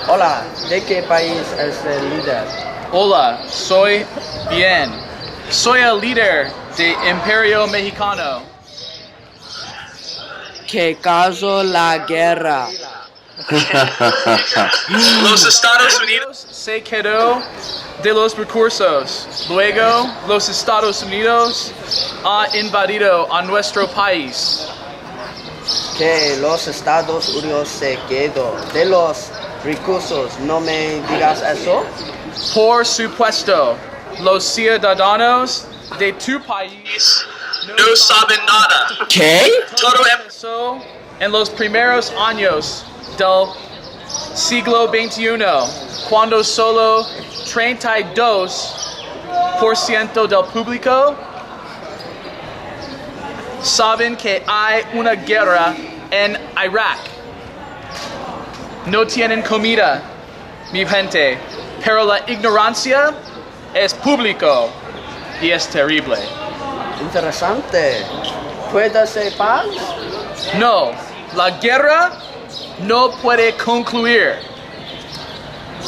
Hola, ¿de qué país es el líder? Hola, soy bien. Soy el líder de Imperio Mexicano. ¿Qué causó la guerra? Los Estados Unidos se quedó de los recursos. Luego, los Estados Unidos ha invadido a nuestro país. Que los Estados Unidos se quedó de los recursos. No me digas eso. Por supuesto, los ciudadanos de tu país no saben nada. ¿Qué? Todo empezó en los primeros años del siglo XXI, cuando solo 32% del público saben que hay una guerra en Irak. No tienen comida, mi gente, pero la ignorancia es público y es terrible. Interesante. ¿Puede ser paz? No, la guerra no puede concluir.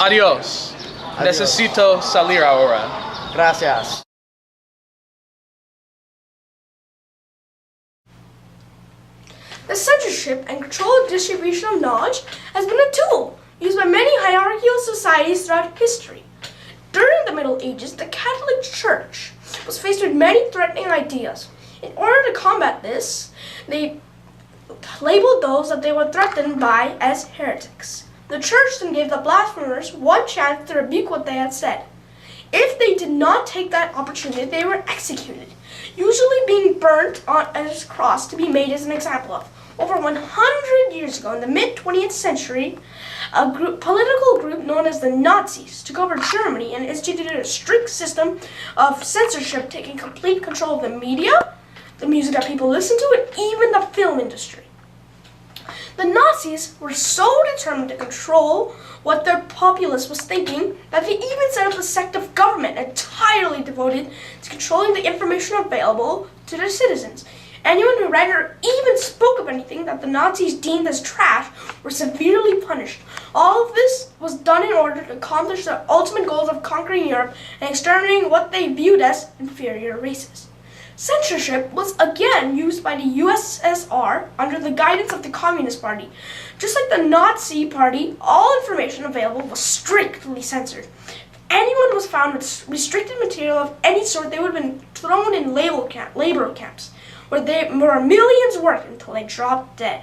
Adiós. Necesito salir ahora. Gracias. The censorship and control of distribution of knowledge has been a tool used by many hierarchical societies throughout history. During the Middle Ages, the Catholic Church was faced with many threatening ideas. In order to combat this, they labeled those that they were threatened by as heretics. The church then gave the blasphemers one chance to rebuke what they had said. If they did not take that opportunity, they were executed, usually being burnt on a cross to be made as an example of. Over 100 years ago, in the mid-20th century, a political group known as the Nazis took over Germany and instituted a strict system of censorship, taking complete control of the media, the music that people listen to, and even the film industry. The Nazis were so determined to control what their populace was thinking that they even set up a sect of government entirely devoted to controlling the information available to their citizens. Anyone who read or even spoke of anything that the Nazis deemed as trash were severely punished. All of this was done in order to accomplish their ultimate goals of conquering Europe and exterminating what they viewed as inferior races. Censorship was again used by the USSR under the guidance of the Communist Party. Just like the Nazi Party, all information available was strictly censored. If anyone was found with restricted material of any sort, they would have been thrown in labor camps, where millions worked until they dropped dead.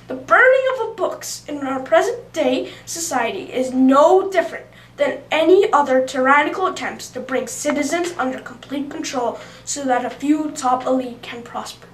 The burning of books in our present day society is no different than any other tyrannical attempts to bring citizens under complete control so that a few top elite can prosper.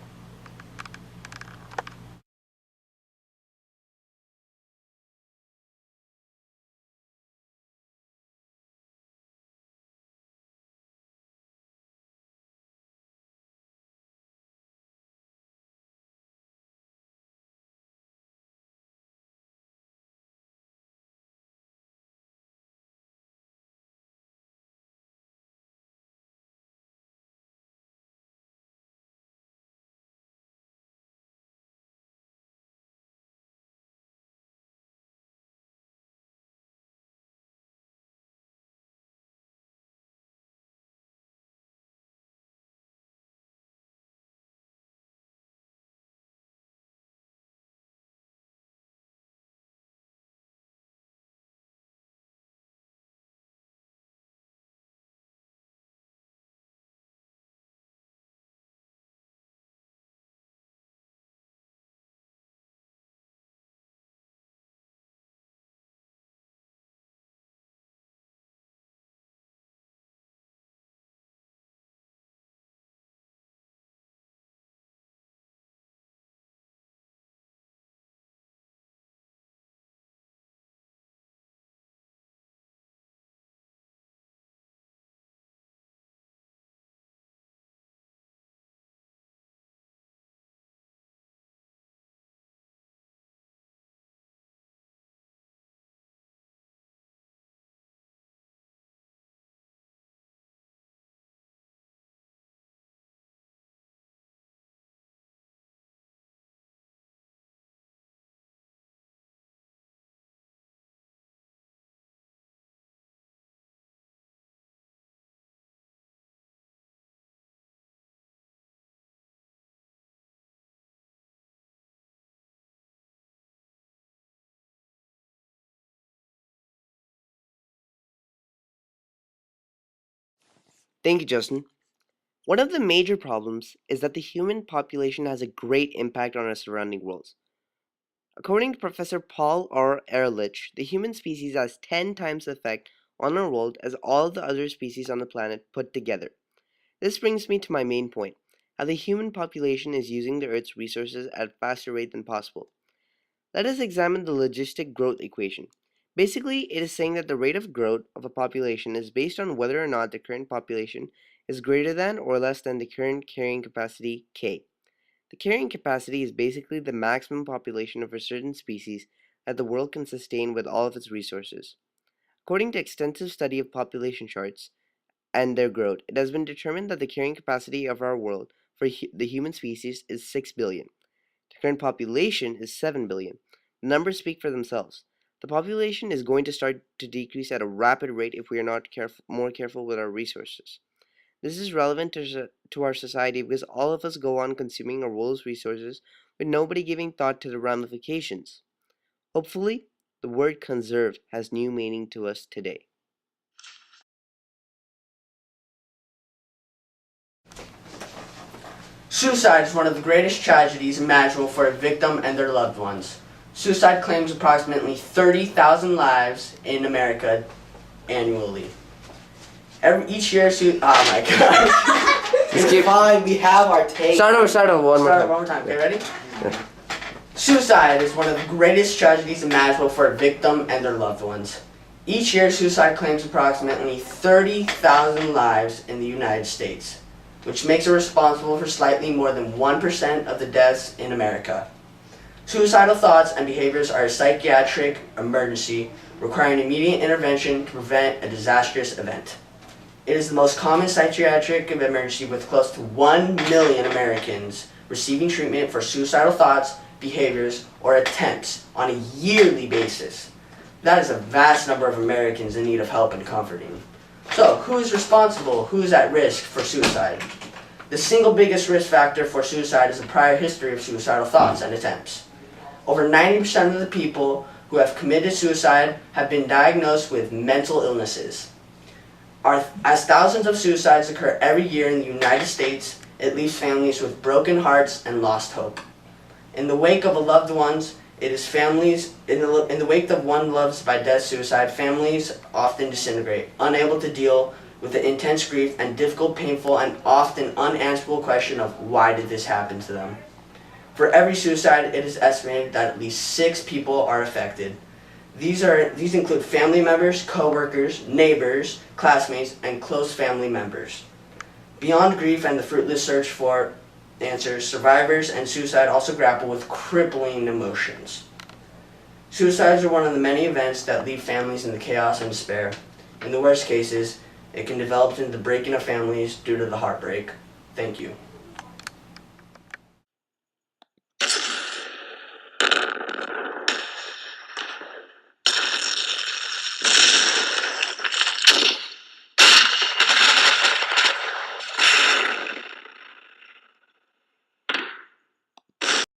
Thank you, Justin. One of the major problems is that the human population has a great impact on our surrounding worlds. According to Professor Paul R. Ehrlich, the human species has 10 times the effect on our world as all the other species on the planet put together. This brings me to my main point, how the human population is using the Earth's resources at a faster rate than possible. Let us examine the logistic growth equation. Basically, it is saying that the rate of growth of a population is based on whether or not the current population is greater than or less than the current carrying capacity K. The carrying capacity is basically the maximum population of a certain species that the world can sustain with all of its resources. According to extensive study of population charts and their growth, it has been determined that the carrying capacity of our world for the human species is 6 billion. The current population is 7 billion. The numbers speak for themselves. The population is going to start to decrease at a rapid rate if we are not more careful with our resources. This is relevant to our society because all of us go on consuming our world's resources with nobody giving thought to the ramifications. Hopefully, the word conserve has new meaning to us today. Suicide is one of the greatest tragedies imaginable for a victim and their loved ones. Suicide claims approximately 30,000 lives in America annually. Each year, oh my god. It's fine, we have our take. Start over, one more time. Okay, ready? Yeah. Suicide is one of the greatest tragedies imaginable for a victim and their loved ones. Each year, suicide claims approximately 30,000 lives in the United States, which makes it responsible for slightly more than 1% of the deaths in America. Suicidal thoughts and behaviors are a psychiatric emergency requiring immediate intervention to prevent a disastrous event. It is the most common psychiatric emergency with close to 1 million Americans receiving treatment for suicidal thoughts, behaviors, or attempts on a yearly basis. That is a vast number of Americans in need of help and comforting. So, who is responsible? Who is at risk for suicide? The single biggest risk factor for suicide is a prior history of suicidal thoughts and attempts. Over 90% of the people who have committed suicide have been diagnosed with mental illnesses. As thousands of suicides occur every year in the United States, it leaves families with broken hearts and lost hope. In the wake of a loved one's, it is families, in the wake of one loves by death suicide, families often disintegrate, unable to deal with the intense grief and difficult, painful, and often unanswerable question of why did this happen to them. For every suicide, it is estimated that at least 6 people are affected. These include family members, co-workers, neighbors, classmates, and close family members. Beyond grief and the fruitless search for answers, survivors and suicide also grapple with crippling emotions. Suicides are one of the many events that leave families in the chaos and despair. In the worst cases, it can develop into the breaking of families due to the heartbreak. Thank you.